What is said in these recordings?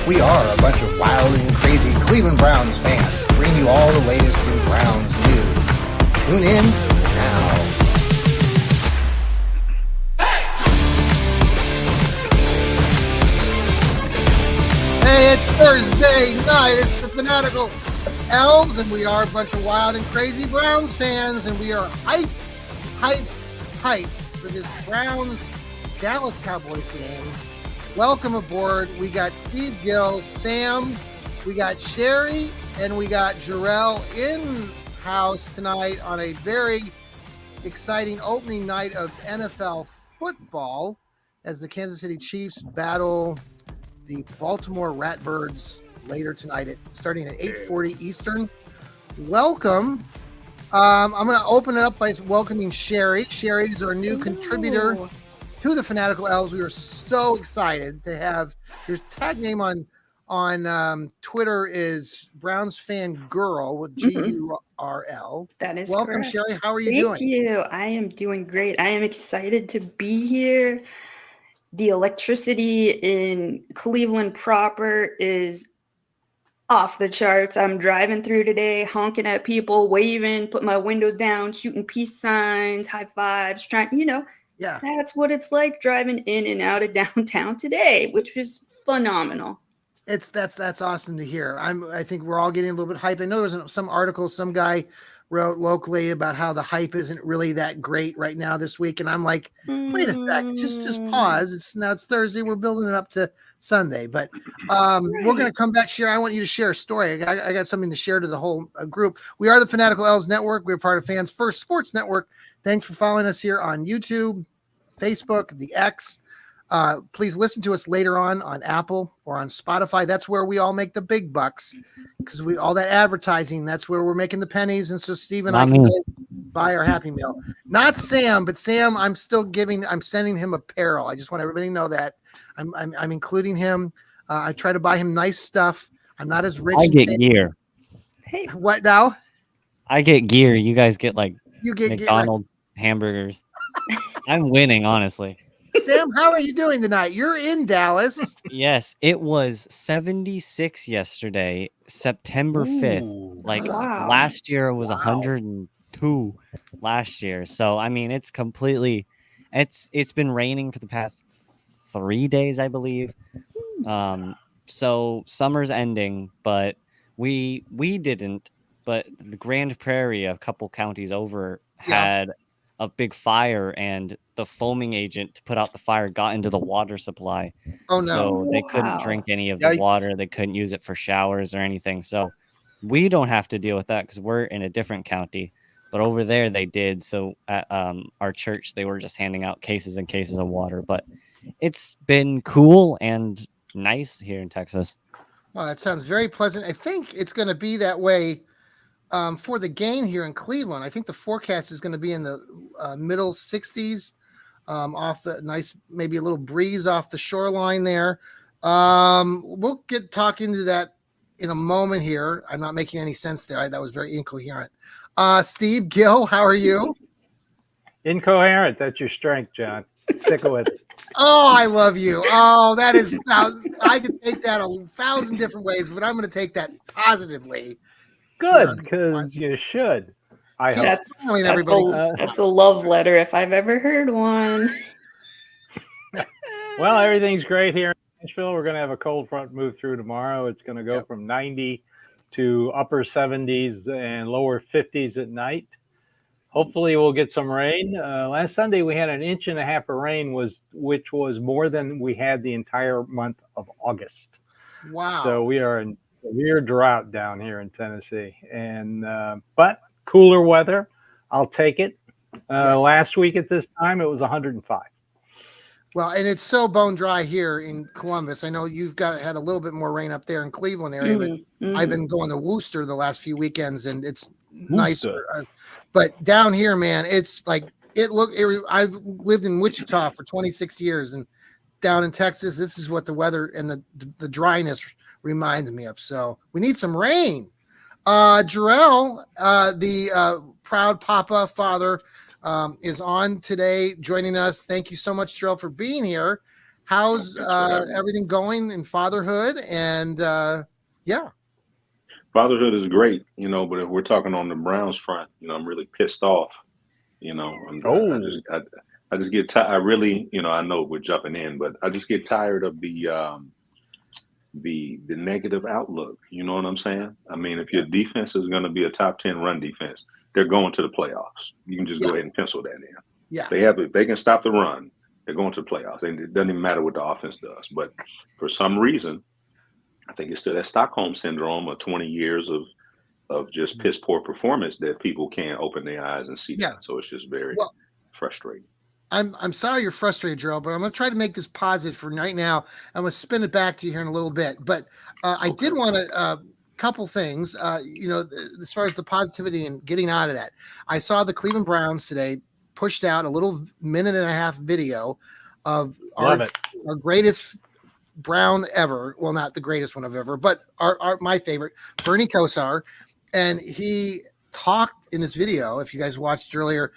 We are a bunch of wild and crazy Cleveland Browns fans, bringing you all the latest in Browns news. Tune in now. Hey, it's Thursday night. It's the Fanatical Elfz, and we are a bunch of wild and crazy Browns fans, and we are hyped for this Browns-Dallas Cowboys game. Welcome aboard. We got Steve Gill, Sam, we got Sherry, and we got Jarrell in-house tonight on a very exciting opening night of NFL football as the Kansas City Chiefs battle the Baltimore Ratbirds later tonight, starting at 8:40 Eastern. Welcome. I'm going to open it up by welcoming Sherry. Sherry is our new contributor to the Fanatical Elfz. We are so excited to have your tag name on Twitter is Browns Fan Girl with GURL. That is welcome, correct. Sherry. How are you doing? Thank you. I am doing great. I am excited to be here. The electricity in Cleveland proper is off the charts. I'm driving through today, honking at people, waving, put my windows down, shooting peace signs, high fives, trying, Yeah, that's what it's like driving in and out of downtown today, which was phenomenal. that's awesome to hear. I think we're all getting a little bit hyped. I know there was some article some guy wrote locally about how the hype isn't really that great right now this week, and I'm like, wait a sec, just pause. It's Thursday. We're building it up to Sunday, but we're going to come back. Sherry, I want you to share a story. I got something to share to the whole group. We are the Fanatical Elfz Network. We're part of Fans First Sports Network. Thanks for following us here on YouTube, Facebook, the X. Please listen to us later on Apple or on Spotify. That's where we all make the big bucks, because all that advertising, that's where we're making the pennies. And so Steve and I can go buy our Happy Meal. Not Sam, but Sam, I'm sending him apparel. I just want everybody to know that I'm including him. I try to buy him nice stuff. I'm not as rich. I get gear. Hey, What now? I get gear. You guys get You get McDonald's hamburgers. I'm winning, honestly. Sam, how are you doing tonight? You're in Dallas. Yes, it was 76 yesterday, September 5th. wow. Last year it was 102 last year. So I mean, it's been raining for the past 3 days, I believe. So summer's ending, but we didn't. But the Grand Prairie, a couple counties over, had a big fire, and the foaming agent to put out the fire got into the water supply. Oh no. So they couldn't drink any of the water. They couldn't use it for showers or anything. So we don't have to deal with that because we're in a different county. But over there they did. So at our church, they were just handing out cases and cases of water. But it's been cool and nice here in Texas. Well, that sounds very pleasant. I think it's going to be that way for the game here in Cleveland. I think the forecast is going to be in the middle 60s, off the nice, maybe a little breeze off the shoreline there. We'll get talking to that in a moment here. I'm not making any sense there. That was very incoherent. Steve Gill, how are you? Incoherent. That's your strength, John. Stick with it. Oh, I love you. Oh, that is, I could take that 1,000 different ways, but I'm going to take that positively. Good, because you should. I hope. That's a love letter if I've ever heard one. Well, everything's great here in Nashville. We're going to have a cold front move through tomorrow. It's going to go from 90 to upper 70s and lower 50s at night. Hopefully we'll get some rain. Last Sunday we had 1.5 inches of rain, which was more than we had the entire month of August. Wow. So we are in severe drought down here in Tennessee, but cooler weather, I'll take it. Last week at this time it was 105. Well, and it's so bone dry here in Columbus. I know you've had a little bit more rain up there in Cleveland area, but I've been going to Worcester the last few weekends, and it's nicer. But down here, man, it's like I've lived in Wichita for 26 years, and down in Texas, this is what the weather and the dryness reminds me of. So we need some rain. Jarrell, the proud papa father, is on today joining us. Thank you so much, Jarrell, for being here. how's everything going in fatherhood? And yeah. Fatherhood is great, but if we're talking on the Browns front, I'm really pissed off. I just get tired. I really, I know we're jumping in, but I just get tired of the negative outlook. You know what I'm saying? I mean, if your defense is going to be a top 10 run defense, they're going to the playoffs. You can just go ahead and pencil that in. Yeah, they can stop the run. They're going to the playoffs. It doesn't even matter what the offense does. But for some reason, I think it's still that Stockholm syndrome of 20 years of just piss poor performance that people can't open their eyes and see that. So it's just very frustrating. I'm sorry you're frustrated, Gerald, but I'm going to try to make this positive for right now. I'm going to spin it back to you here in a little bit. But I did want to couple things, as far as the positivity and getting out of that. I saw the Cleveland Browns today pushed out a little minute and a half video of our greatest Brown ever. Well, not the greatest one I've ever, but my favorite, Bernie Kosar. And he talked in this video, if you guys watched earlier,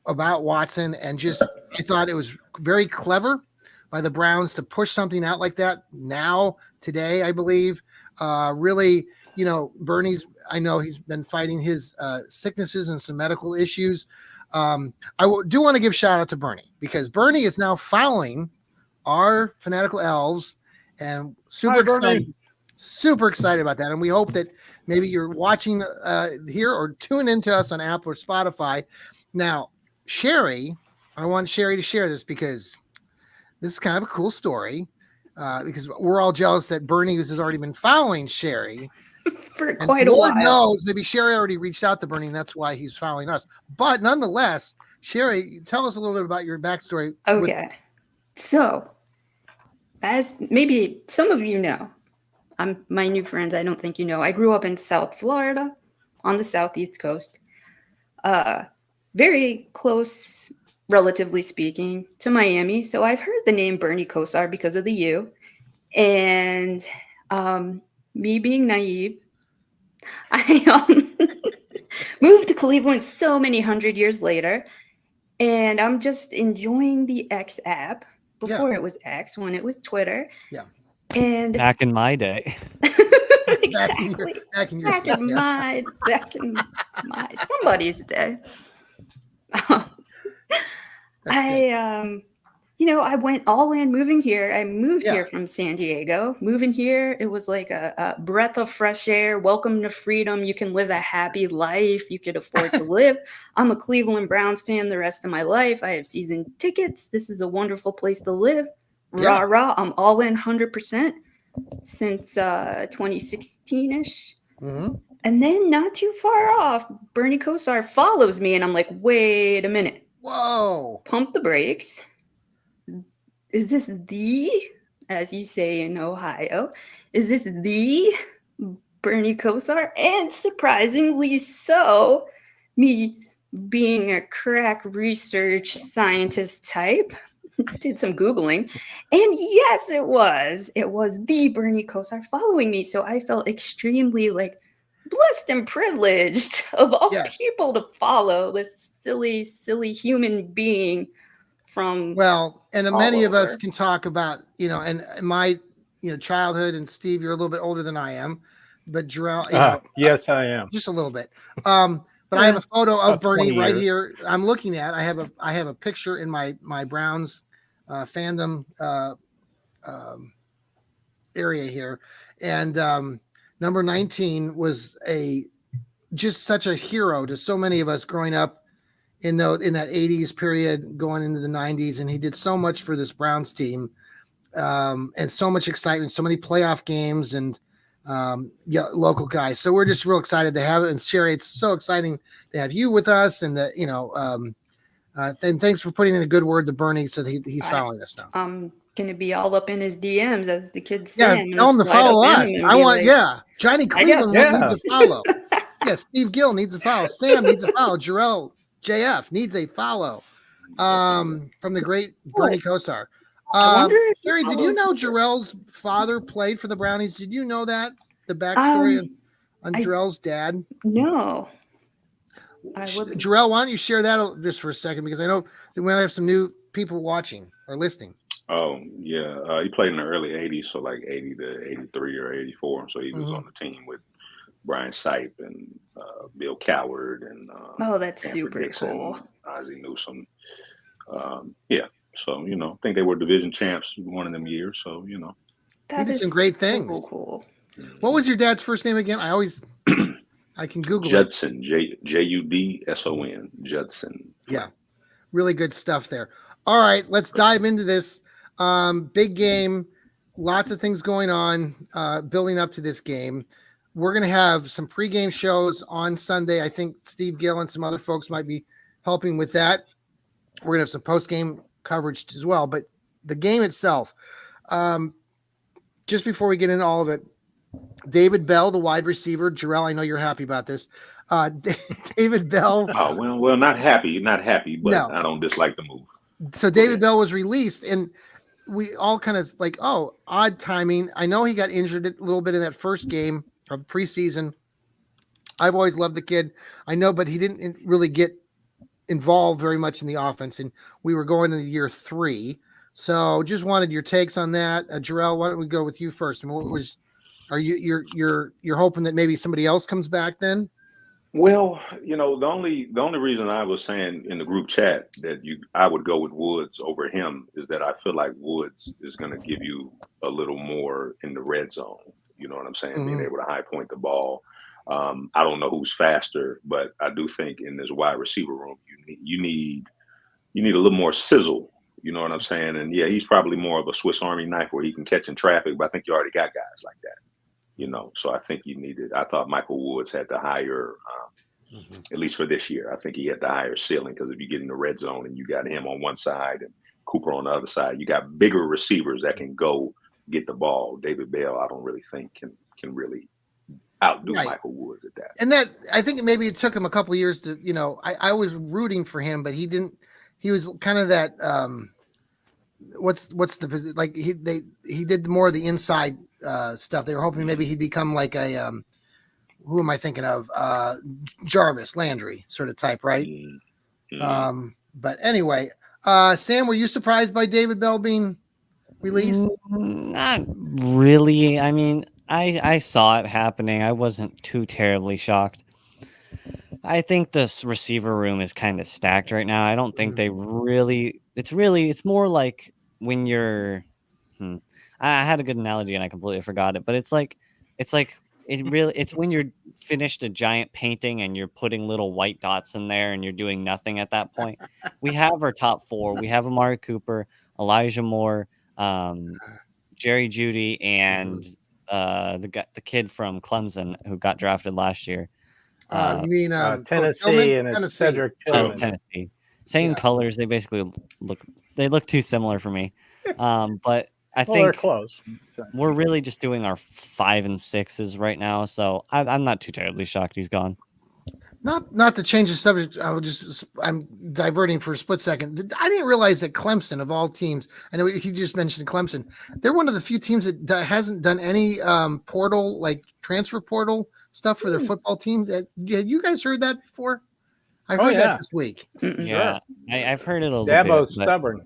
about Watson, and just I thought it was very clever by the Browns to push something out like that now, today, I believe. Really, Bernie's, I know he's been fighting his sicknesses and some medical issues. Do want to give shout out to Bernie, because Bernie is now following our Fanatical Elfz, and super excited about that. And we hope that maybe you're watching here or tune into us on Apple or Spotify. Now, Sherry, I want Sherry to share this because this is kind of a cool story, because we're all jealous that Bernie has already been following Sherry for quite a while. Knows, maybe Sherry already reached out to Bernie, and that's why he's following us. But nonetheless, Sherry, tell us a little bit about your backstory. Okay. So, as maybe some of you know, my new friends, I don't think you know, I grew up in South Florida on the southeast coast. Very close, relatively speaking, to Miami. So I've heard the name Bernie Kosar because of the U. And me being naive, I moved to Cleveland so many hundred years later. And I'm just enjoying the X app before it was X, when it was Twitter. Yeah. And back in my day. Exactly. Back in my somebody's day. I went all in moving here. I moved here from San Diego. Moving here, it was like a breath of fresh air. Welcome to freedom. You can live a happy life. You could afford to live. I'm a Cleveland Browns fan the rest of my life. I have season tickets. This is a wonderful place to live. Rah, rah. I'm all in 100% since 2016-ish. Mm-hmm. And then not too far off, Bernie Kosar follows me, and I'm like, wait a minute. Whoa. Pump the brakes. Is this the, as you say in Ohio, is this the Bernie Kosar? And surprisingly so, me being a crack research scientist type, did some Googling, and yes, it was the Bernie Kosar following me. So I felt extremely blessed and privileged of all people to follow this silly human being from many of us can talk about, and my, childhood, and Steve, you're a little bit older than I am, but Jarrell, yes, I am just a little bit. But I have a photo of Bernie right here. I'm looking at. I have a picture in my Browns fandom area here, and number 19 was just such a hero to so many of us growing up in that 80s period, going into the 90s, and he did so much for this Browns team, and so much excitement, so many playoff games, and local guys. So we're just real excited to have it. And Sherry, it's so exciting to have you with us, and that and thanks for putting in a good word to Bernie, so that he's following us now. I'm gonna be all up in his DMs, as the kids say. Yeah, tell him to follow us. I want, Johnny Cleveland needs a follow. Steve Gill needs a follow. Sam needs a follow. Jarrell JF needs a follow from the great Bernie Kosar. Sherry, did you know Jarrell's father played for the Brownies? Did you know that? The backstory on Jarrell's dad? No. Jarrell, why don't you share that just for a second? Because I know that we might have some new people watching or listening. Oh yeah, he played in the early '80s, so like '80 to '83 or '84. So he was Mhm. on the team with Brian Sipe and Bill Coward and Oh, that's Sanford super cool. Dixon, Ozzie Newsome. Yeah, so I think they were division champs one of them years. So He That did some is great so things. cool. What was your dad's first name again? I can Google it. Judson, Judson, Judson. Yeah, really good stuff there. All right, let's dive into this big game. Lots of things going on, building up to this game. We're going to have some pregame shows on Sunday. I think Steve Gill and some other folks might be helping with that. We're going to have some post-game coverage as well. But the game itself, just before we get into all of it, David Bell, the wide receiver. Jarrell, I know you're happy about this. David Bell. Oh well, not happy, but No. I don't dislike the move. So David Bell was released, and we all kind of like, oh, odd timing. I know he got injured a little bit in that first game of preseason. I've always loved the kid. I know, but he didn't really get involved very much in the offense, and we were going into year 3. So just wanted your takes on that. Jarrell, why don't we go with you first? And you're hoping that maybe somebody else comes back then? Well, the only reason I was saying in the group chat that I would go with Woods over him is that I feel like Woods is going to give you a little more in the red zone. You know what I'm saying? Being able to high point the ball. I don't know who's faster, but I do think in this wide receiver room you need a little more sizzle. You know what I'm saying? And yeah, he's probably more of a Swiss Army knife where he can catch in traffic, but I think you already got guys like that. So I think I thought Michael Woods had the higher, at least for this year, I think he had the higher ceiling because if you get in the red zone and you got him on one side and Cooper on the other side, you got bigger receivers that can go get the ball. David Bell, I don't really think can really outdo Michael Woods at that. And that, I think maybe it took him a couple of years to, I was rooting for him, but he was kind of that, what's the, like he did more of the inside stuff. They were hoping maybe he'd become like a who am I thinking of? Jarvis Landry sort of type, right? Mm-hmm. But anyway, Sam, were you surprised by David Bell being released? Not really. I mean, I saw it happening. I wasn't too terribly shocked. I think this receiver room is kind of stacked right now. I don't think they really. It's more like when you're. I had a good analogy and I completely forgot it, but it's like it's when you're finished a giant painting and you're putting little white dots in there and you're doing nothing at that point. We have our top 4. We have Amari Cooper, Elijah Moore, Jerry Jeudy, and the kid from Clemson who got drafted last year. You mean Tennessee and it's Cedric Tillman. Tennessee. Same colors. They basically look too similar for me. But I think they're close. We're really just doing our 5 and 6s right now, so I'm not too terribly shocked he's gone. Not to change the subject, I'm diverting for a split second. I didn't realize that Clemson, of all teams, I know he just mentioned Clemson, they're one of the few teams that hasn't done any portal, like transfer portal stuff for their football team. Had you guys heard that before? I heard that this week. Yeah, I've heard it a little Dabo's bit. Stubborn.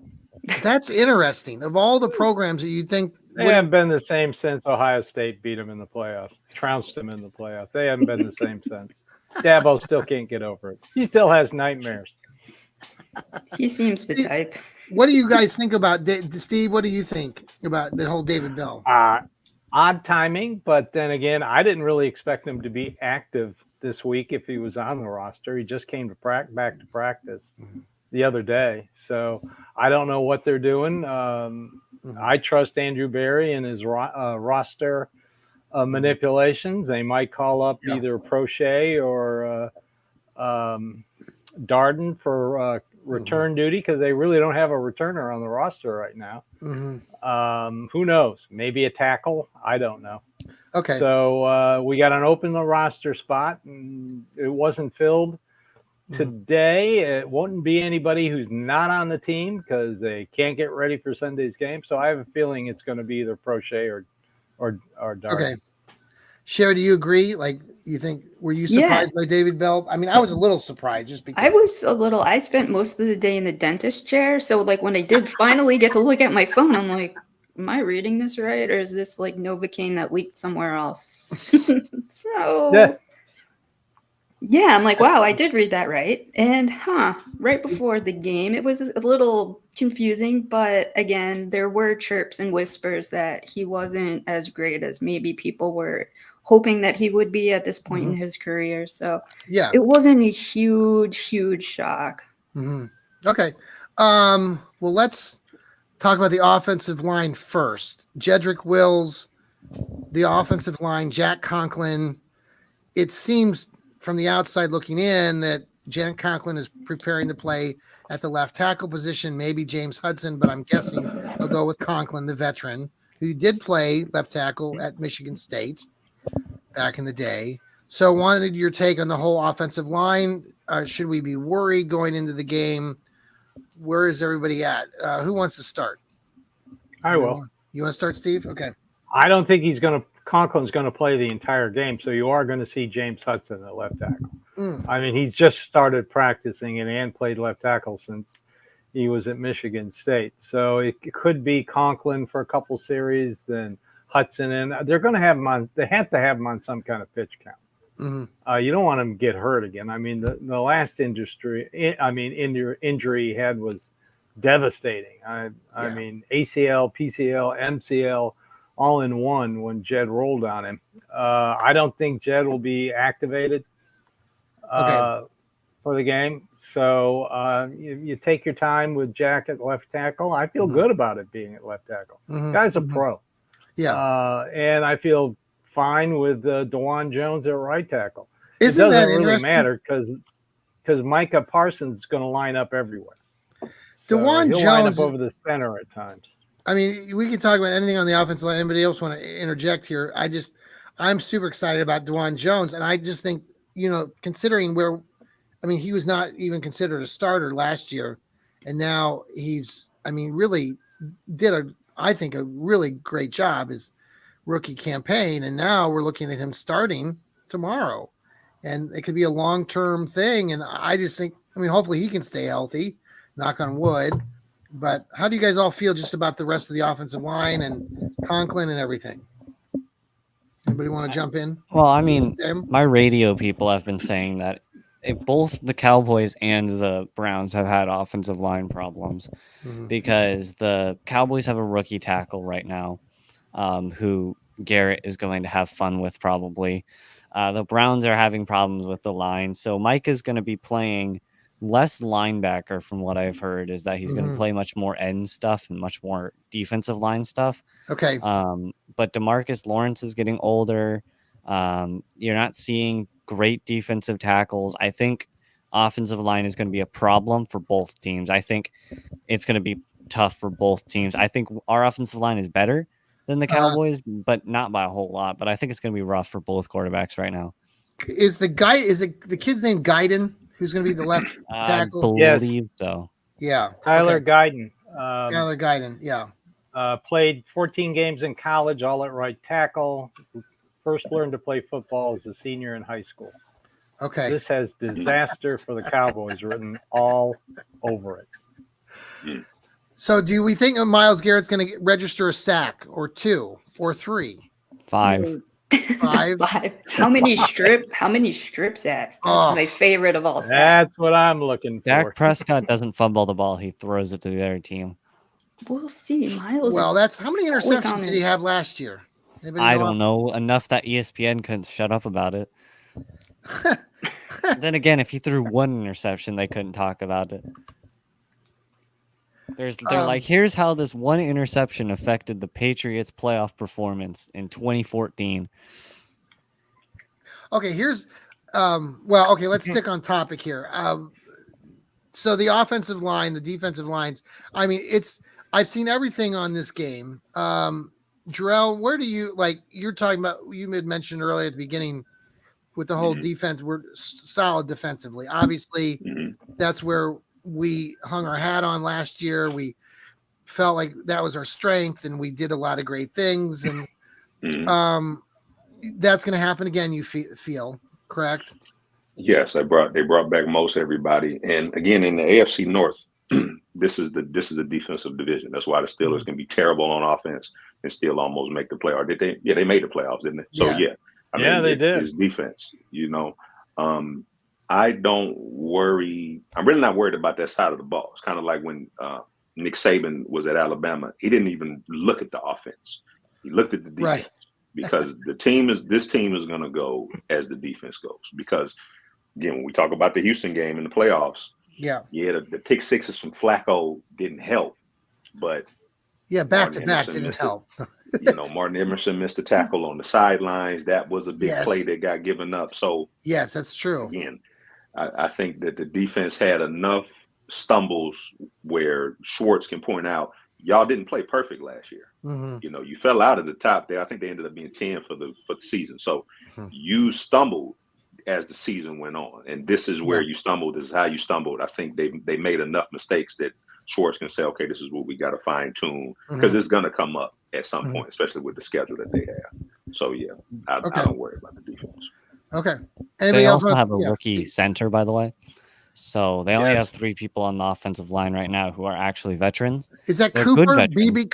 That's interesting. Of all the programs that you'd think they haven't been the same since Ohio State beat them in the playoffs, trounced them in the playoffs. They haven't been the same since. Dabo still can't get over it. He still has nightmares. He seems the type. What do you guys think about Steve? What do you think about the whole David Bell? Odd timing, but then again, I didn't really expect him to be active this week if he was on the roster. He just came to back to practice the other day, so I don't know what they're doing. I trust Andrew Berry and his roster manipulations. They might call up either Prochet or Darden for return duty because they really don't have a returner on the roster right now. Who knows? Maybe a tackle. I don't know. Okay. So we got an open roster spot, and it wasn't filled today. It won't be anybody who's not on the team because they can't get ready for Sunday's game. So I have a feeling it's going to be either Prochet or Darden. Okay. Sherry, do you agree? Like, were you surprised by David Bell? I mean, I was a little surprised just because. I spent most of the day in the dentist chair. So, like, when I did finally get to look at my phone, I'm like, am I reading this right? Or is this like Novocaine that leaked somewhere else? So, yeah, I'm like, wow, I did read that right. And right before the game, it was a little confusing. But again, there were chirps and whispers that he wasn't as great as maybe people were hoping that he would be at this point in his career. So yeah, it wasn't a huge shock. Okay. Well, let's talk about the offensive line first. Jedrick Wills, the offensive line, Jack Conklin. It seems from the outside looking in that Jack Conklin is preparing to play at the left tackle position, maybe James Hudson, but I'm guessing they'll go with Conklin, the veteran, who did play left tackle at Michigan State back in the day. So wanted your take on the whole offensive line. Should we be worried going into the game? Where is everybody at? Who wants to start? I will. You want to start, Steve? Okay. I don't think Conklin's going to play the entire game, so you are going to see James Hudson at left tackle. I mean, he's just started practicing and played left tackle since he was at Michigan State. So it could be Conklin for a couple series, then Hudson, and they're going to have him on. They have to have him on some kind of pitch count. You don't want him to get hurt again. I mean, the last injury he had was devastating. I mean, ACL, PCL, MCL, all in one when Jed rolled on him. I don't think Jed will be activated for the game. So you take your time with Jack at left tackle. I feel good about it being at left tackle. Guy's a pro. Yeah. And I feel fine with DeJuan Jones at right tackle. Isn't it doesn't that really matter because Micah Parsons is going to line up everywhere. So DeJuan he'll Jones line up over the center at times. I mean, we can talk about anything on the offensive line. Anybody else want to interject here? I'm super excited about DeJuan Jones, and I just think, considering he was not even considered a starter last year, and now really did I think a really great job his rookie campaign, and now we're looking at him starting tomorrow, and it could be a long-term thing, and I just think, hopefully he can stay healthy, knock on wood. But how do you guys all feel just about the rest of the offensive line and Conklin and everything? Anybody want to jump in? Well, I mean, my radio people have been saying that both the Cowboys and the Browns have had offensive line problems because the Cowboys have a rookie tackle right now who Garrett is going to have fun with probably. The Browns are having problems with the line. So Mike is going to be playing less linebacker from what I've heard is that he's going to play much more end stuff and much more defensive line stuff. Okay. But DeMarcus Lawrence is getting older. You're not seeing great defensive tackles. I think offensive line is going to be a problem for both teams. I think it's going to be tough for both teams. I think our offensive line is better than the Cowboys, but not by a whole lot. But I think it's going to be rough for both quarterbacks right now. Is the kid's name Guyton? Who's going to be the left tackle? I believe so. Yeah. Tyler Guyton. Tyler Guyton, yeah. Played 14 games in college, all at right tackle. First learned to play football as a senior in high school. Okay. This has disaster for the Cowboys written all over it. So do we think Myles Garrett's going to register a sack or 2 or 3? 5. 5. How many strip sacks? That's my favorite of all sacks. That's what I'm looking for. Dak Prescott doesn't fumble the ball; he throws it to the other team. We'll see. Myles. Well, that's how many interceptions did he have last year? I don't know. Enough that ESPN couldn't shut up about it. Then again, if he threw one interception, they couldn't talk about it. They're like, here's how this one interception affected the Patriots' playoff performance in 2014. Okay, let's stick on topic here. So the offensive line, the defensive lines, I've seen everything on this game. Jarrell, where do you you're talking about, you had mentioned earlier at the beginning with the whole defense, we're solid defensively. Obviously, that's where we hung our hat on last year. We felt like that was our strength and we did a lot of great things. And that's going to happen again. You feel correct? Yes, they brought back most everybody, and again in the AFC North, this is the defensive division. That's why the Steelers can be terrible on offense and still almost make the playoff. Did they? Yeah, they made the playoffs, didn't they? So I mean, they did. It's defense, I don't worry. I'm really not worried about that side of the ball. It's kind of like when Nick Saban was at Alabama. He didn't even look at the offense. He looked at the defense. Right. Because this team is going to go as the defense goes. Because again, when we talk about the Houston game in the playoffs, the pick sixes from Flacco didn't help, but back to back didn't help. Martin Emerson missed a tackle on the sidelines. That was a big play that got given up. So yes, that's true. Again, I think that the defense had enough stumbles where Schwartz can point out, y'all didn't play perfect last year. Mm-hmm. You fell out of the top there. I think they ended up being 10 for the season. So you stumbled as the season went on, and this is where you stumbled. This is how you stumbled. I think they made enough mistakes that Schwartz can say, okay, this is what we got to fine tune, because it's going to come up at some point, especially with the schedule that they have. So I don't worry about the defense. Okay. They also have a rookie center, by the way. So they only have 3 people on the offensive line right now who are actually veterans. Is that Cooper Beebe?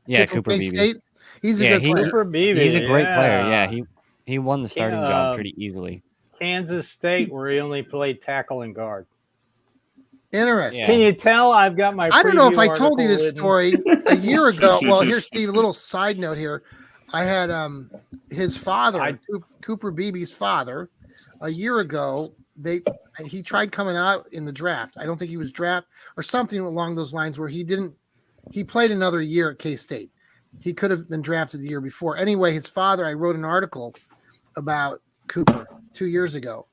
Yeah, Cooper Beebe. State? He's a good player. Cooper Beebe, he's a great player. Yeah, he won the starting job pretty easily. Kansas State, where he only played tackle and guard. Interesting. Yeah. Can you tell I've got my? I don't know if I told you this story a year ago. Well, here's Steve. A little side note here. I had his father, Cooper Beebe's father, a year ago. He tried coming out in the draft. I don't think he was drafted or something along those lines where he played another year at K-State. He could have been drafted the year before. Anyway, his father, I wrote an article about Cooper 2 years ago,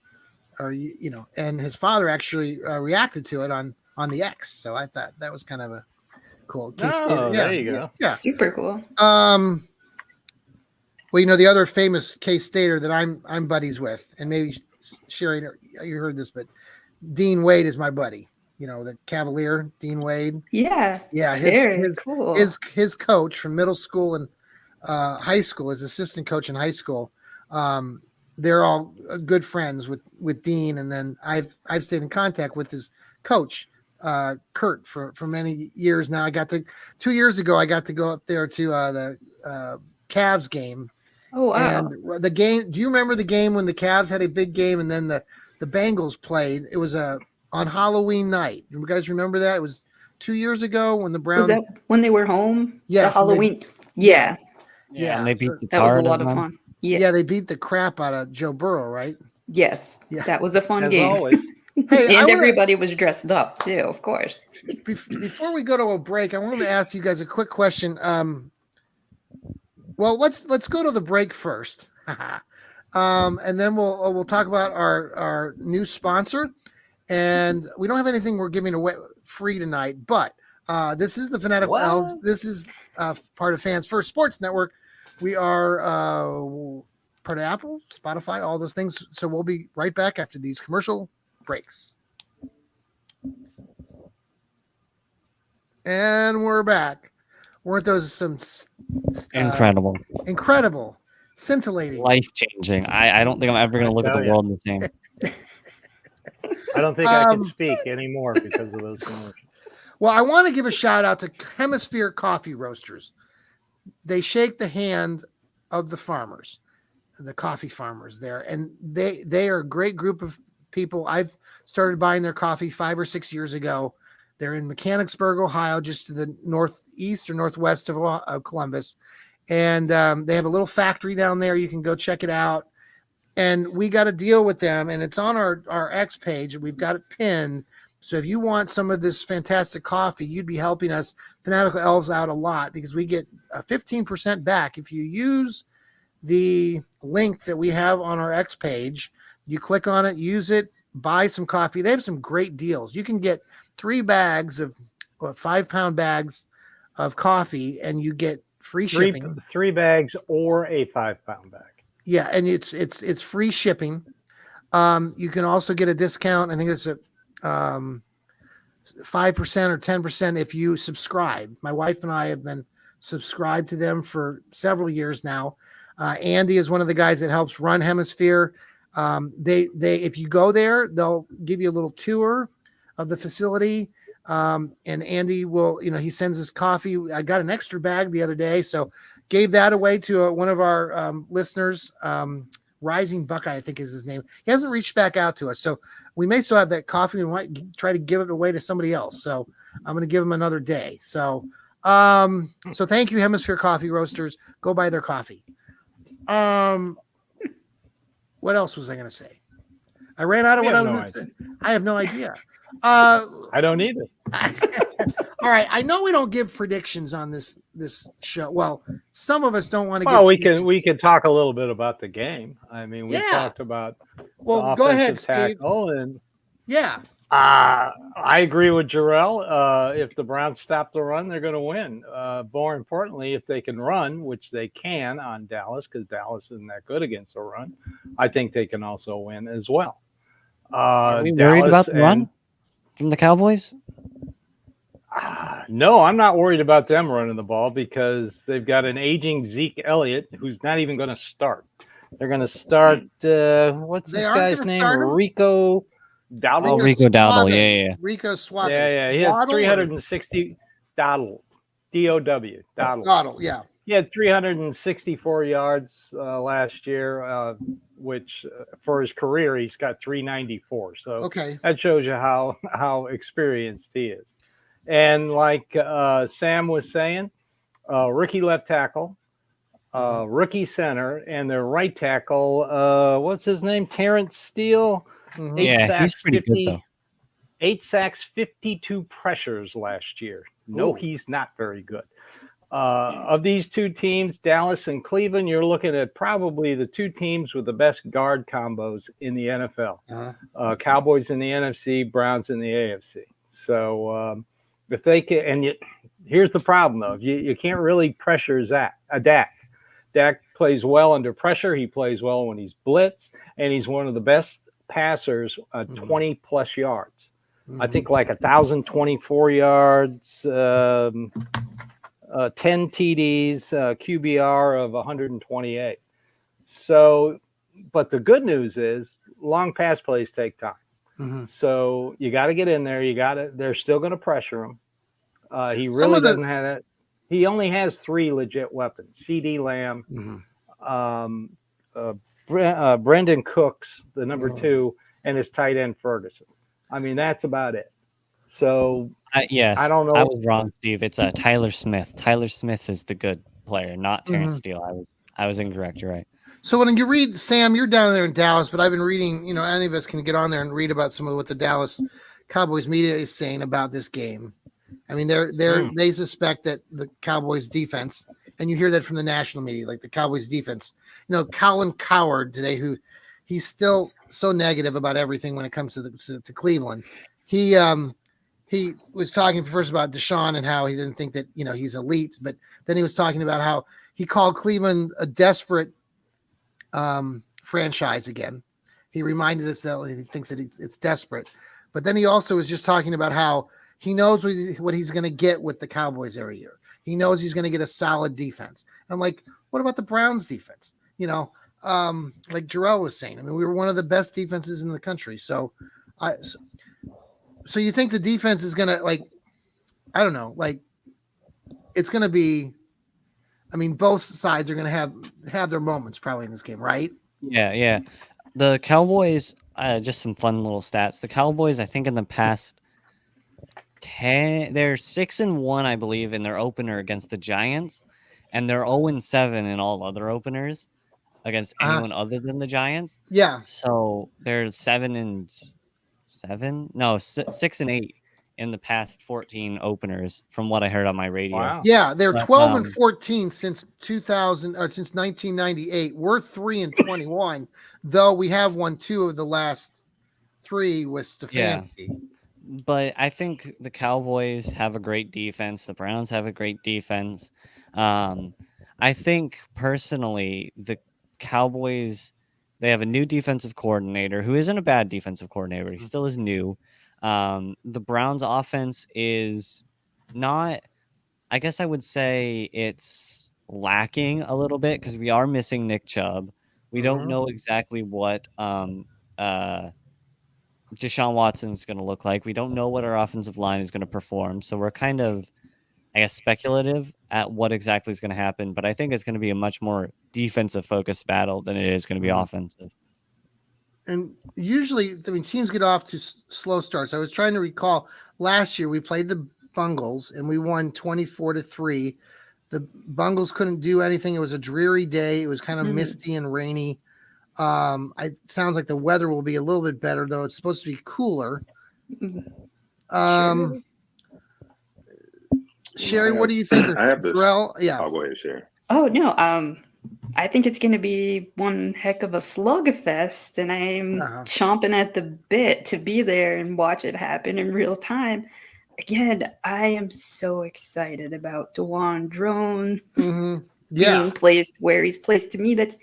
and his father actually reacted to it on the X. So I thought that was kind of a cool K-State. There you go. Yeah. Super cool. Well, the other famous K-Stater that I'm buddies with, and maybe Sherry, you heard this, but Dean Wade is my buddy. The Cavalier, Dean Wade. Yeah. Yeah. His coach from middle school and high school, his assistant coach in high school. They're all good friends with Dean. And then I've stayed in contact with his coach, Kurt, for many years now. 2 years ago, I got to go up there to the Cavs game. Oh, wow. And the game, do you remember the game when the Cavs had a big game and then the Bengals played? It was on Halloween night. You guys remember that? It was 2 years ago when the Browns. Was that when they were home? Yes. The Halloween. Yeah. And they beat the that was a lot of fun. Yeah, they beat the crap out of Joe Burrow, right? Yes. Yeah. That was a fun game. Always. Hey, and everybody was dressed up too, of course. Before we go to a break, I wanted to ask you guys a quick question. Well, let's go to the break first, and then we'll talk about our new sponsor. And we don't have anything we're giving away free tonight, but this is the Fanatical Elfz. This is part of Fans First Sports Network. We are part of Apple, Spotify, all those things. So we'll be right back after these commercial breaks. And we're back. Weren't those some incredible, scintillating, life-changing? I don't think I'm ever going to look at the world the same. I don't think I can speak anymore because of those commercials. Well, I want to give a shout out to Hemisphere Coffee Roasters. They shake the hand of the farmers, the coffee farmers there, and they are a great group of people. I've started buying their coffee 5 or 6 years ago. They're in Mechanicsburg, Ohio, just to the northeast or northwest of Columbus. And they have a little factory down there. You can go check it out. And we got a deal with them, and it's on our X page. We've got it pinned. So if you want some of this fantastic coffee, you'd be helping us, Fanatical Elfz, out a lot, because we get 15% back. If you use the link that we have on our X page, you click on it, use it, buy some coffee. They have some great deals. You can get 3 bags of 5-pound bags of coffee, and you get free shipping. 3 bags or a 5-pound bag. Yeah, and it's free shipping. You can also get a discount. I think it's a 5% or 10% if you subscribe. My wife and I have been subscribed to them for several years now. Andy is one of the guys that helps run Hemisphere. They if you go there, they'll give you a little tour of the facility. And Andy will, he sends us coffee. I got an extra bag the other day, so gave that away to one of our listeners. Rising Buckeye, I think is his name. He hasn't reached back out to us, so we may still have that coffee and might try to give it away to somebody else. So I'm going to give him another day. So, so thank you, Hemisphere Coffee Roasters. Go buy their coffee. What else was I going to say? I ran out of what I was going to say. I have no idea. I don't either. All right. I know we don't give predictions on this show. Well, some of us don't want to. Well, we can talk a little bit about the game. I mean, we talked about go ahead, tackle Steve. and I agree with Jarrell. If the Browns stop the run, they're going to win. More importantly, if they can run, which they can on Dallas, because Dallas isn't that good against the run, I think they can also win as well. Are we worried about the run from the Cowboys? No, I'm not worried about them running the ball because they've got an aging Zeke Elliott who's not even going to start. They're going to start. What's this guy's name? Rico Dowdle. Oh, Rico Dowdle. Yeah. Rico Suave. Yeah. He had 360 Dowdle. D-O-W. Dowdle. Yeah. He had 364 yards last year, which for his career he's got 394. So that shows you how experienced he is. And like Sam was saying, rookie left tackle, rookie center, and their right tackle, what's his name? Terrence Steele. He's pretty good though. 8 sacks, 52 pressures last year. No, he's not very good. Of these two teams, Dallas and Cleveland, you're looking at probably the two teams with the best guard combos in the NFL. Cowboys in the NFC, Browns in the AFC. So if they can, and here's the problem though, you can't really pressure Dak. Dak plays well under pressure. He plays well when he's blitzed, and he's one of the best passers, 20 plus yards. I think like 1,024 yards, 10 TDs, QBR of 128. So, but the good news is long pass plays take time. So you got to get in there. They're still going to pressure him. He really doesn't have that. He only has 3 legit weapons: CD Lamb, Brendan Cooks, the number 2, and his tight end Ferguson. I mean, that's about it. So yes, I don't know. I was wrong, Steve. It's Tyler Smith. Tyler Smith is the good player, not Terrence Steele. I was incorrect. You're right. So when you read, Sam, you're down there in Dallas, but I've been reading. Any of us can get on there and read about some of what the Dallas Cowboys media is saying about this game. I mean, they suspect that the Cowboys defense, and you hear that from the national media, like the Cowboys defense. Colin Cowherd today, he's still so negative about everything when it comes to Cleveland. He was talking first about Deshaun and how he didn't think that he's elite, but then he was talking about how he called Cleveland a desperate franchise again. He reminded us that he thinks that it's desperate, but then he also was just talking about how he knows what he's going to get with the Cowboys every year. He knows he's going to get a solid defense. And I'm like, what about the Browns defense? Like Jarrell was saying, I mean, we were one of the best defenses in the country. So you think the defense is going to, like, I don't know, like it's going to be, I mean, both sides are going to have their moments probably in this game, right? Yeah. The Cowboys, just some fun little stats. The Cowboys, I think in the past 10, they're 6-1, I believe, in their opener against the Giants, and they're 0-7 in all other openers against anyone other than the Giants. Yeah. So they're 6-8 in the past 14 openers, from what I heard on my radio. Wow. Yeah, they're 12-14 since 2000 or since 1998. We're 3-21, though we have won 2 of the last 3 with Stefanski. Yeah. But I think the Cowboys have a great defense. The Browns have a great defense. I think personally, the Cowboys, they have a new defensive coordinator who isn't a bad defensive coordinator. He still is new. The Browns offense is not, I guess I would say it's lacking a little bit because we are missing Nick Chubb. We don't know exactly what Deshaun Watson is going to look like. We don't know what our offensive line is going to perform. So we're kind of, I guess, speculative at what exactly is going to happen. But I think it's going to be a much more defensive focused battle than it is going to be offensive. And usually, I mean, teams get off to slow starts. I was trying to recall last year we played the Bungles and we won 24-3. The Bungles couldn't do anything. It was a dreary day. It was kind of misty and rainy. It sounds like the weather will be a little bit better, though. It's supposed to be cooler. Sure. Sherry, what do you think? I have this. Yeah. I'll go ahead, Sherry. Oh no. I think it's going to be one heck of a slugfest, and I'm chomping at the bit to be there and watch it happen in real time. Again, I am so excited about DeJuan Jones being placed where he's placed. To me, that's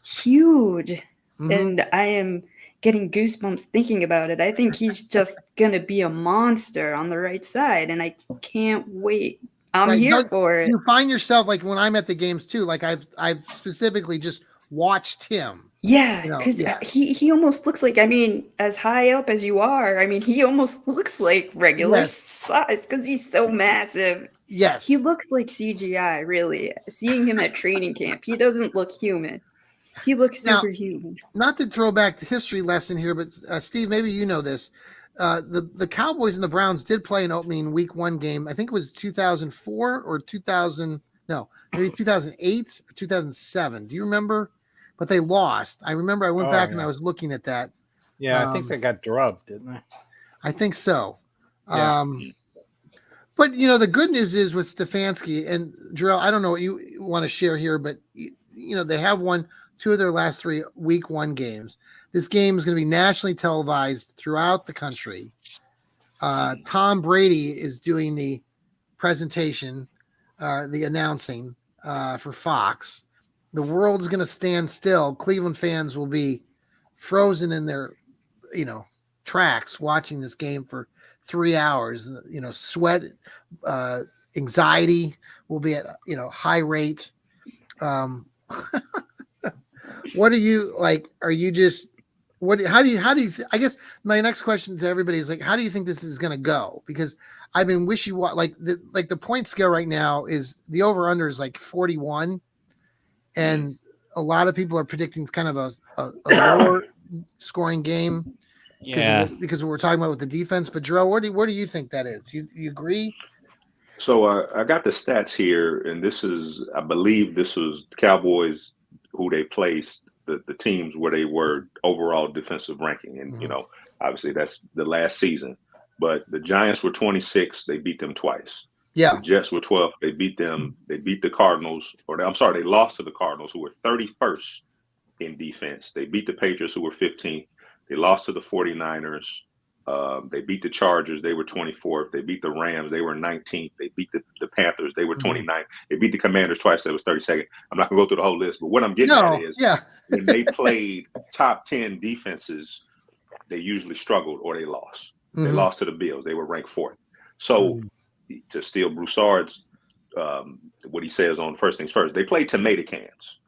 huge. And I am getting goosebumps thinking about it. I think he's just going to be a monster on the right side, and I can't wait. I'm here for it. You find yourself, like when I'm at the games too, like I've specifically just watched him. Yeah, because he almost looks like, I mean, as high up as you are, I mean, he almost looks like regular size because he's so massive. Yes. He looks like CGI, really. Seeing him at training camp, he doesn't look human. He looks superhuman. Not to throw back the history lesson here, but Steve, maybe you know this. The Cowboys and the Browns did play an opening week 1 game. I think it was 2004 or maybe 2008 or 2007. Do you remember? But they lost. I remember I went back and I was looking at that. Yeah, I think they got drubbed, didn't they? I think so. Yeah. But, the good news is with Stefanski and Jarrell, I don't know what you want to share here, but, they have won 2 of their last 3 week 1 games. This game is going to be nationally televised throughout the country. Tom Brady is doing the presentation, the announcing for Fox. The world is going to stand still. Cleveland fans will be frozen in their, tracks watching this game for 3 hours. Sweat, anxiety will be at, high rate. What are you like? Are you just how do you I guess my next question to everybody is like, how do you think this is going to go? Because I've been wishy-washy, like the point scale right now is the over under is like 41. And a lot of people are predicting kind of a lower scoring game. Yeah. Because we're talking about with the defense, but Jarrell, where do you think that is? You agree? So I got the stats here, and I believe this was the Cowboys who they placed, the teams where they were overall defensive ranking. And, obviously that's the last season. But the Giants were 26. They beat them twice. Yeah. The Jets were 12. They beat them. They beat the Cardinals. They lost to the Cardinals, who were 31st in defense. They beat the Patriots, who were 15th. They lost to the 49ers. They beat the Chargers. They were 24th. They beat the Rams. They were 19th. They beat the Panthers. They were 29th. They beat the Commanders twice. That was 32nd. I'm not going to go through the whole list, but what I'm getting at is when they played top 10 defenses, they usually struggled or they lost. They lost to the Bills. They were ranked 4th. So to steal Broussard's, what he says on First Things First, they played tomato cans.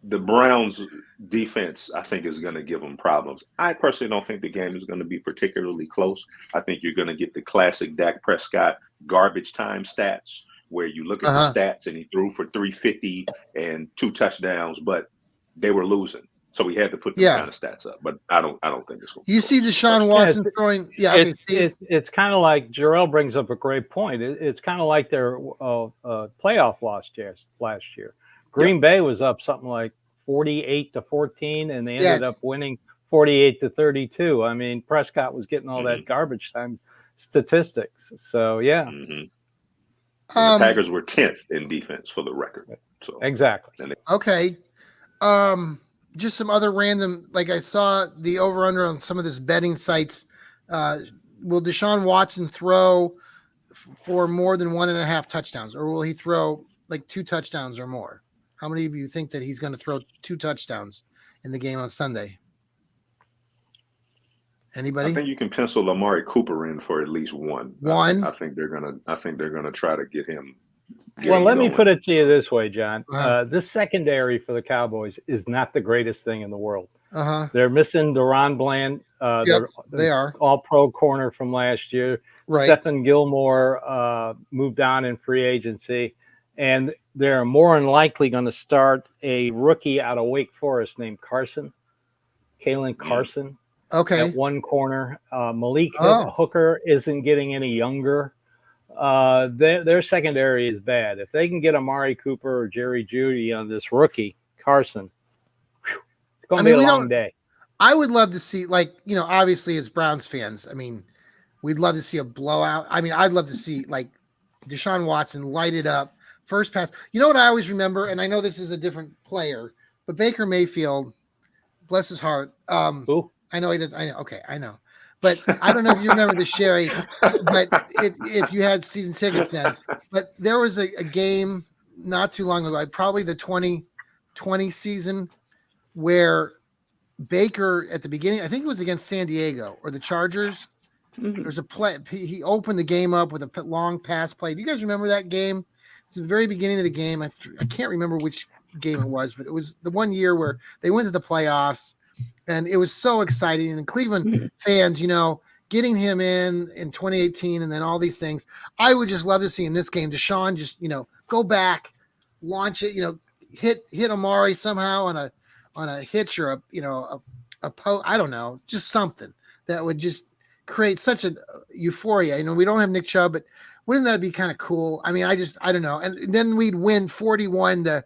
The Browns defense, I think, is going to give them problems. I personally don't think the game is going to be particularly close. I think you're going to get the classic Dak Prescott garbage time stats where you look at the stats and he threw for 350 and 2 touchdowns, but they were losing. So we had to put those kind of stats up. But I don't think it's going to be see Deshaun Watson throwing. Yeah, it's kind of like Jarrell brings up a great point. It's kind of like their playoff loss last year. Green Bay was up something like 48-14, and they ended up winning 48-32. I mean, Prescott was getting all that garbage time statistics. So yeah, the Packers were 10th in defense for the record. So exactly. Okay. Just some other random, like I saw the over under on some of this betting sites. Will Deshaun Watson throw for more than 1.5 touchdowns, or will he throw like 2 touchdowns or more? How many of you think that he's going to throw 2 touchdowns in the game on Sunday? Anybody? I think you can pencil Amari Cooper in for at least one. One. I think they're gonna try to get him. Well, let me put it to you this way, John. This secondary for the Cowboys is not the greatest thing in the world. They're missing Deron Bland. They are all-pro corner from last year. Right. Stephen Gilmore moved on in free agency, and they're more than likely going to start a rookie out of Wake Forest named Kalen Carson. Okay. At one corner. Malik Hooker isn't getting any younger. Their secondary is bad. If they can get Amari Cooper or Jerry Jeudy on this rookie, Carson, it's going to be a long day. I would love to see, like, obviously as Browns fans, I mean, we'd love to see a blowout. I mean, I'd love to see, like, Deshaun Watson light it up. First pass. You know what I always remember, and I know this is a different player, but Baker Mayfield, bless his heart. Who? I know he does. I know. Okay, I know. But I don't know if you remember the Sherry, but if you had season tickets then. But there was a game not too long ago, probably the 2020 season, where Baker at the beginning, I think it was against San Diego or the Chargers. There's a play. He opened the game up with a long pass play. Do you guys remember that game? It's the very beginning of the game. I can't remember which game it was, but it was the one year where they went to the playoffs. And it was so exciting. And Cleveland fans, getting him in 2018 and then all these things. I would just love to see in this game, Deshaun just, go back, launch it, hit Amari somehow on a hitch or I don't know, just something that would just create such a euphoria. We don't have Nick Chubb, but wouldn't that be kind of cool? I mean, I don't know. And then we'd win 41 to,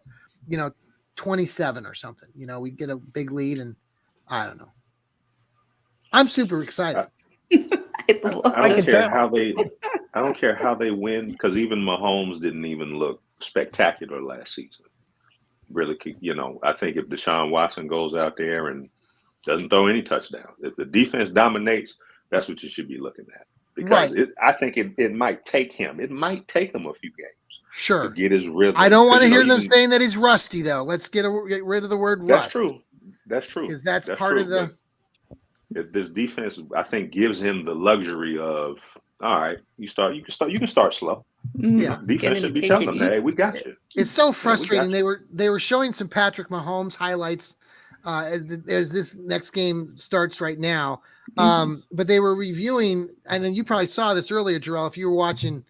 27 or something. We'd get a big lead and I don't know. I'm super excited. I don't care how they win, because even Mahomes didn't even look spectacular last season. Really, I think if Deshaun Watson goes out there and doesn't throw any touchdowns, if the defense dominates, that's what you should be looking at. Because I think it might take him. It might take him a few games. Sure. To get his rhythm. I don't want to hear them saying that he's rusty, though. Let's get rid of the word rust. That's true. Because that's part of the. This defense, I think, gives him the luxury of, all right, you can start slow. Yeah, defense should be telling them, hey, we got you. It's so frustrating. They were showing some Patrick Mahomes highlights as this next game starts right now. But they were reviewing, and then you probably saw this earlier, Jarrell, if you were watching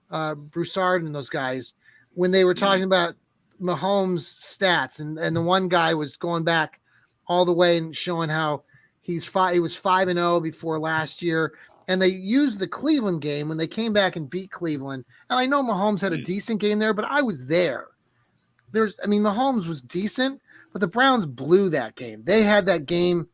Broussard and those guys, when they were talking about Mahomes' stats, and the one guy was going back all the way and showing how he was 5-0 before last year. And they used the Cleveland game when they came back and beat Cleveland. And I know Mahomes had a decent game there, but I was there. Mahomes was decent, but the Browns blew that game. They had that game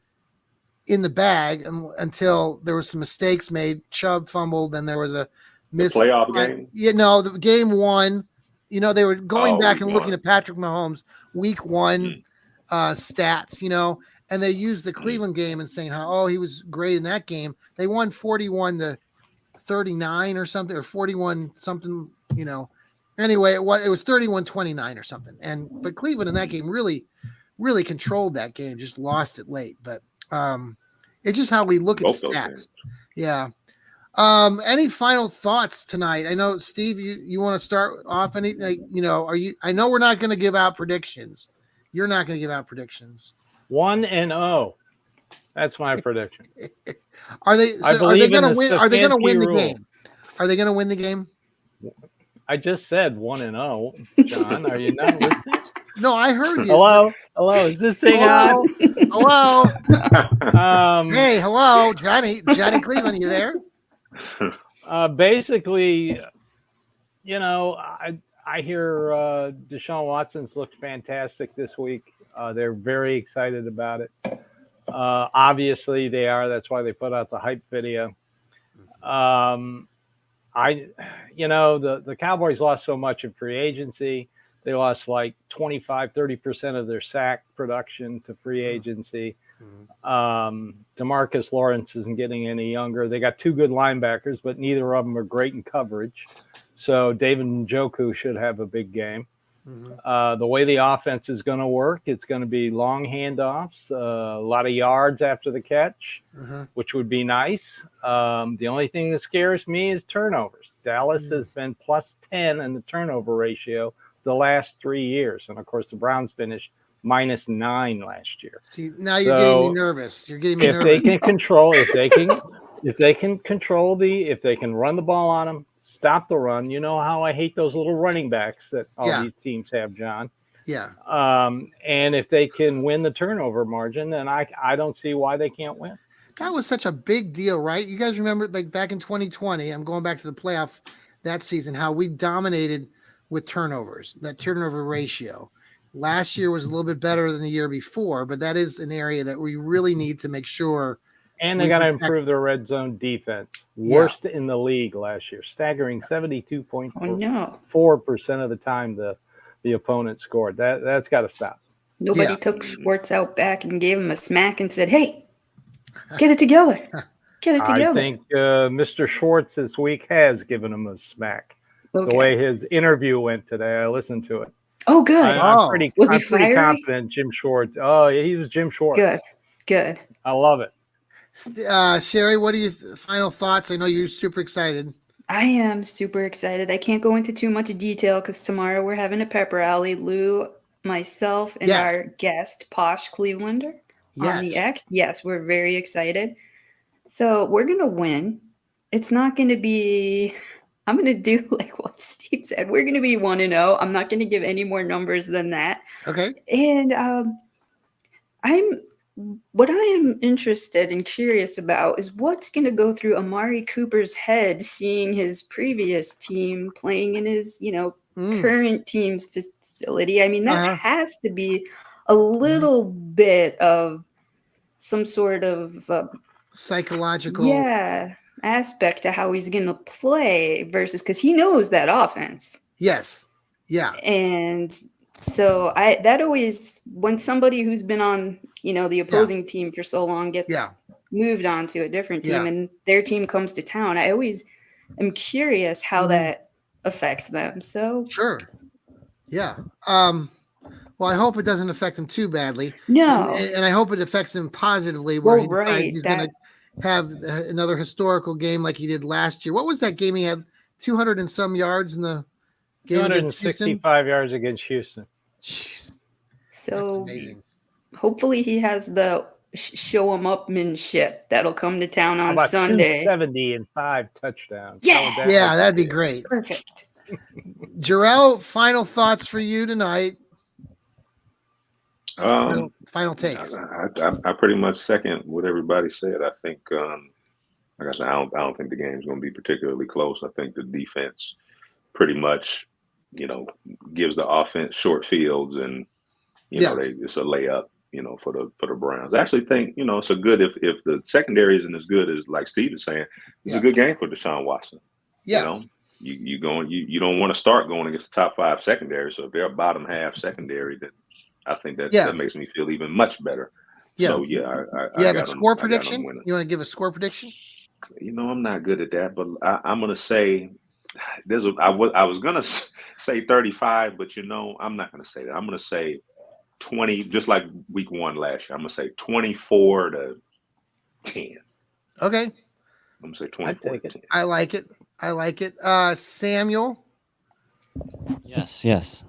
in the bag until there were some mistakes made. Chubb fumbled, and there was a playoff game. The game one. They were going back and looking at Patrick Mahomes week one stats. And they used the Cleveland game and saying how he was great in that game. They won 41-39 or something, or 41 something. Anyway, it was 31-29 or something. But Cleveland in that game really, really controlled that game. Just lost it late, but. It's just how we look at stats. Yeah. Any final thoughts tonight? I know, Steve, you want to start off anything, I know we're not going to give out predictions. You're not going to give out predictions. 1-0. That's my prediction. Are they going to win? Are they going to win the game? Are they going to win the game? I just said 1-0. John, are you not listening? No, I heard you. Hello. Is this thing on? Hello. Hey, hello, Johnny Cleveland. You there? Basically, I hear Deshaun Watson's looked fantastic this week. They're very excited about it. Obviously, they are. That's why they put out the hype video. The Cowboys lost so much in free agency. They lost like 25-30% of their sack production to free agency. DeMarcus Lawrence isn't getting any younger. They got two good linebackers, but neither of them are great in coverage. So David Njoku should have a big game. The way the offense is going to work, it's going to be long handoffs, a lot of yards after the catch, which would be nice. The only thing that scares me is turnovers. Dallas has been plus 10 in the turnover ratio the last 3 years. And of course, the Browns finished minus 9 last year. See, now you're getting me nervous. You're getting me nervous. If they can run the ball on them, stop the run. You know how I hate those little running backs that all these teams have, John. Yeah. And if they can win the turnover margin, then I don't see why they can't win. That was such a big deal, right? You guys remember, like back in 2020, I'm going back to the playoff that season, how we dominated with turnovers, that turnover ratio. Last year was a little bit better than the year before, but that is an area that we really need to make sure. And they got to improve their red zone defense. Worst in the league last year, staggering 72.4% of the time the opponent scored. That's got to stop. Nobody took Schwartz out back and gave him a smack and said, "Hey, get it together. Get it together." I think Mr. Schwartz this week has given him a smack. Okay. The way his interview went today, I listened to it. Oh, good. I'm pretty confident Jim Schwartz. Oh, yeah, he was Jim Schwartz. Good. I love it. Sherry, what are your final thoughts? I know you're super excited. I am super excited. I can't go into too much detail because tomorrow we're having a pep rally. Lou, myself, and our guest, Posh Clevelander, on the X. Yes, we're very excited. So we're going to win. It's not going to be... I'm going to do like what Steve said. We're going to be 1-0. I'm not going to give any more numbers than that. Okay. And what I am interested and curious about is what's going to go through Amari Cooper's head seeing his previous team playing in his, current team's facility. I mean, that has to be a little bit of some sort of psychological aspect to how he's going to play versus because he knows that offense. Yes. Yeah. And so that always, when somebody who's been on, the opposing team for so long gets moved on to a different team and their team comes to town, I always am curious how that affects them. So sure. Yeah. Well, I hope it doesn't affect him too badly. No. And I hope it affects him positively where he's going to have another historical game like he did last year. What was that game? He had 200 and some yards in the game. 265 yards against Houston. Jeez. So hopefully he has the show him upmanship that'll come to town on Sunday. 270 and 5 touchdowns. Yeah, that'd be great. Perfect. Jarrell, final thoughts for you tonight. Final takes. I pretty much second what everybody said. I think, like I said, I don't think the game's going to be particularly close. I think the defense pretty much, gives the offense short fields, and it's a layup, for the Browns. I actually think, it's a good if the secondary isn't as good as like Steve is saying, it's a good game for Deshaun Watson. Yeah. You don't want to start going against the top 5 secondary. So if they're a bottom half secondary, then I think that makes me feel even much better. Yeah. So you have a score prediction? You want to give a score prediction? I'm not good at that, but I'm going to say I was going to say 35, but I'm not going to say that. I'm going to say 20, just like week 1 last year. I'm going to say 24-10. Okay. I'm going to say 24-10. I like it. Samuel? Yes.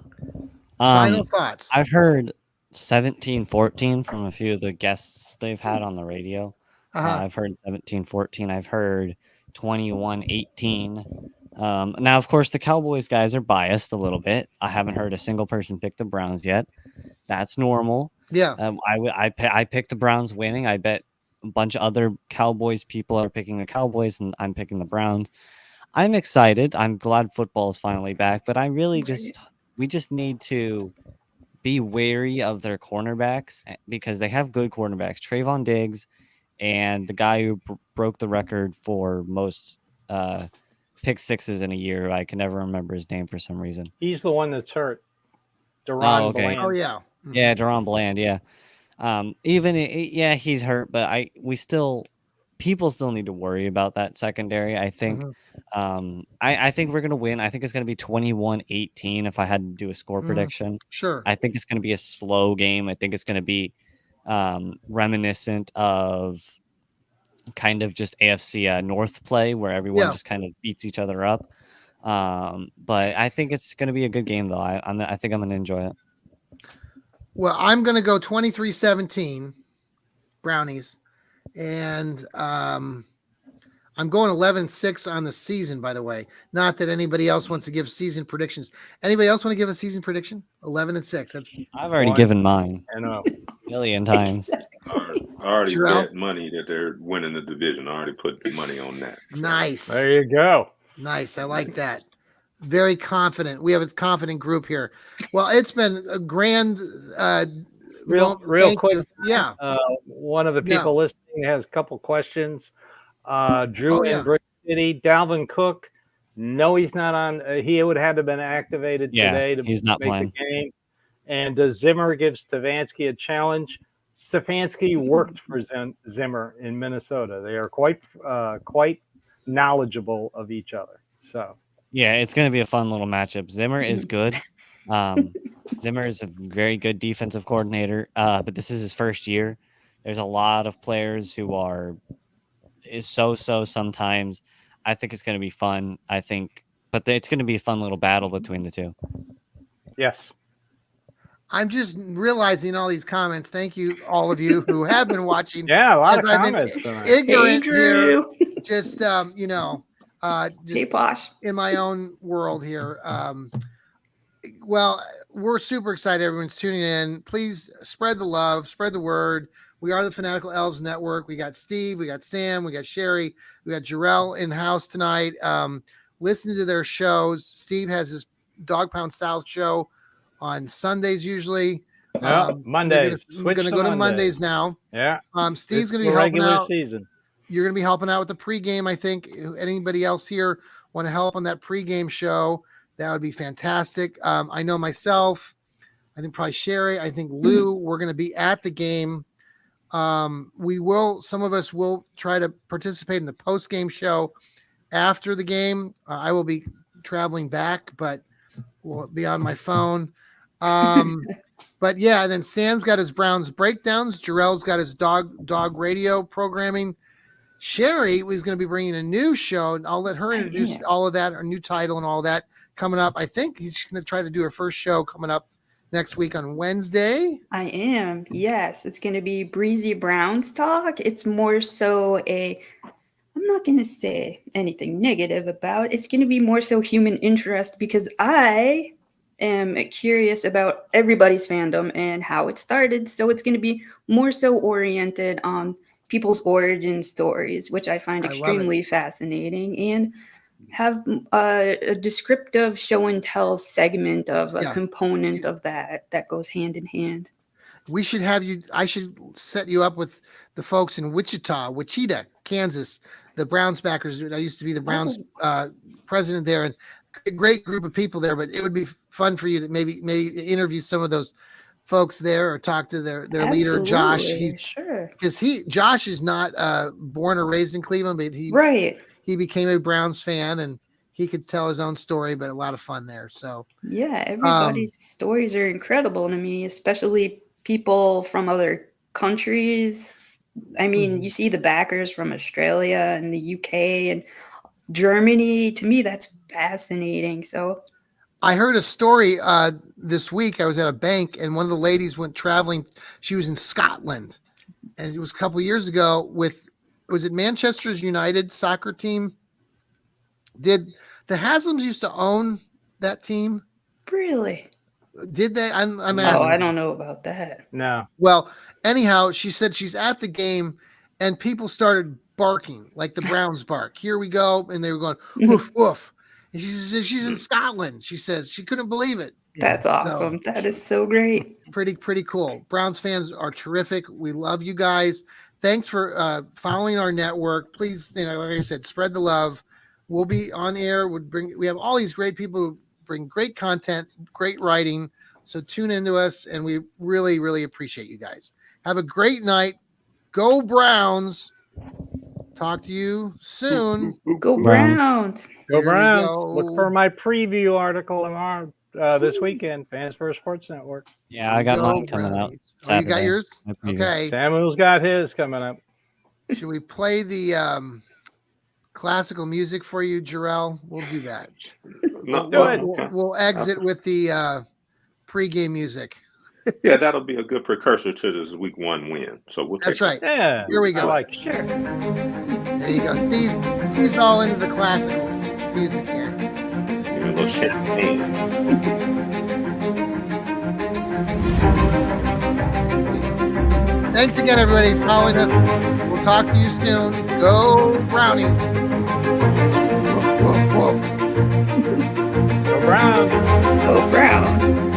Final thoughts. I've heard 17-14 from a few of the guests they've had on the radio. I've heard 17-14. I've heard 21-18. Now, of course, the Cowboys guys are biased a little bit. I haven't heard a single person pick the Browns yet. That's normal. Yeah. I picked the Browns winning. I bet a bunch of other Cowboys people are picking the Cowboys, and I'm picking the Browns. I'm excited. I'm glad football is finally back, but I really we just need to be wary of their cornerbacks because they have good cornerbacks. Trayvon Diggs and the guy who broke the record for most pick sixes in a year. I can never remember his name for some reason. He's the one that's hurt. Deron Bland. Oh, yeah. Mm-hmm. Yeah, Deron Bland, yeah. He's hurt, but we still people still need to worry about that secondary. I think I think we're going to win. I think it's going to be 21-18 if I had to do a score prediction. Sure. I think it's going to be a slow game. I think it's going to be reminiscent of kind of just AFC North play where everyone just kind of beats each other up. But I think it's going to be a good game, though. I think I'm going to enjoy it. Well, I'm going to go 23-17 Brownies. And I'm going 11-6 on the season, by the way. Not that anybody else wants to give season predictions. Anybody else want to give a season prediction? 11-6. That's I've already given mine. I know. A million times. I already bet money that they're winning the division. I already put the money on that. Nice. There you go. Nice. I like that. Very confident. We have a confident group here. Well, it's been a grand real quick. You. Yeah. One of the people listening has a couple questions. Drew in Brick City, Dalvin Cook. No, he's not on. He would have to have been activated today to he's not make playing the game. And does Zimmer give Stefanski a challenge? Stefanski worked for Zimmer in Minnesota. They are quite knowledgeable of each other. So yeah, it's going to be a fun little matchup. Zimmer is good. Zimmer is a very good defensive coordinator, but this is his first year. There's a lot of players who is so sometimes. I think it's going to be fun. But it's going to be a fun little battle between the two. Yes. I'm just realizing all these comments. Thank you, all of you who have been watching. Yeah, a lot of comments. Ignorant here. Just, just hey, Posh. In my own world here. Well, we're super excited. Everyone's tuning in. Please spread the love, spread the word. We are the Fanatical Elfz Network. We got Steve, we got Sam, we got Sherry, we got Jarrell in house tonight. Listen to their shows. Steve has his Dog Pound South show on Sundays usually. Mondays. We're going to go to Mondays now. Yeah. Steve's going to be helping out. Season. You're going to be helping out with the pregame. I think anybody else here want to help on that pregame show, that would be fantastic. I know myself, I think probably Sherry, I think Lou, we're going to be at the game. Some of us will try to participate in the post-game show after the game. I will be traveling back, but we'll be on my phone. But yeah, and then Sam's got his Browns breakdowns. Jarrell's got his dog radio programming. Sherry is going to be bringing a new show, and I'll let her introduce all of that, her new title and all that coming up. I think he's going to try to do her first show coming up next week on Wednesday. I am. Yes. It's going to be Breezy Browns talk. It's more so I'm not going to say anything negative about it. It's going to be more so human interest because I am curious about everybody's fandom and how it started. So it's going to be more so oriented on people's origin stories, which I find extremely fascinating, and have a descriptive show and tell segment of a component of that goes hand in hand. We should have you. I should set you up with the folks in Wichita, Kansas, the Browns backers. I used to be the Browns president there, and a great group of people there. But it would be fun for you to maybe interview some of those folks there, or talk to their leader, Josh. Because Josh is not born or raised in Cleveland, but he became a Browns fan, and he could tell his own story, but a lot of fun there. So yeah, everybody's stories are incredible to me, especially people from other countries. I mean, you see the backers from Australia and the UK and Germany. To me, that's fascinating. So I heard a story this week. I was at a bank, and one of the ladies went traveling. She was in Scotland, and it was a couple of years ago was it Manchester's United soccer team? Did the Haslams used to own that team? Really? Did they? I'm asking. Oh, I don't know about that. No. Well, anyhow, she said she's at the game, and people started barking like the Browns bark. Here we go, and they were going woof woof. And she says she's in Scotland. She says she couldn't believe it. That's awesome. That is so great. Pretty cool. Browns fans are terrific. We love you guys. Thanks for following our network. Please, like I said, spread the love. We'll be on air. We have all these great people who bring great content, great writing. So tune into us, and we really, really appreciate you guys. Have a great night. Go Browns. talk to you soon. Go Browns. Browns. Go Here we Browns. go. Look for my preview article tomorrow, this weekend, Fans First Sports Network. Yeah, I got Go mine coming out. Brownies. Oh, you got Saturday. yours? My preview. Okay. Samuel's got his coming up. Should we play the classical music for you, Jarrell? We'll do that. No, Do it. okay. We'll exit with the pregame music. Yeah, that'll be a good precursor to this week 1 win. So we'll That's take right. Yeah. Here we I go. like it. Sure. There you go. Steve's all into the classical music here. Give me a little champagne. Thanks again, everybody, for following us. We'll talk to you soon. Go Brownies. Woof, woof, woof. Go Browns. Go Browns.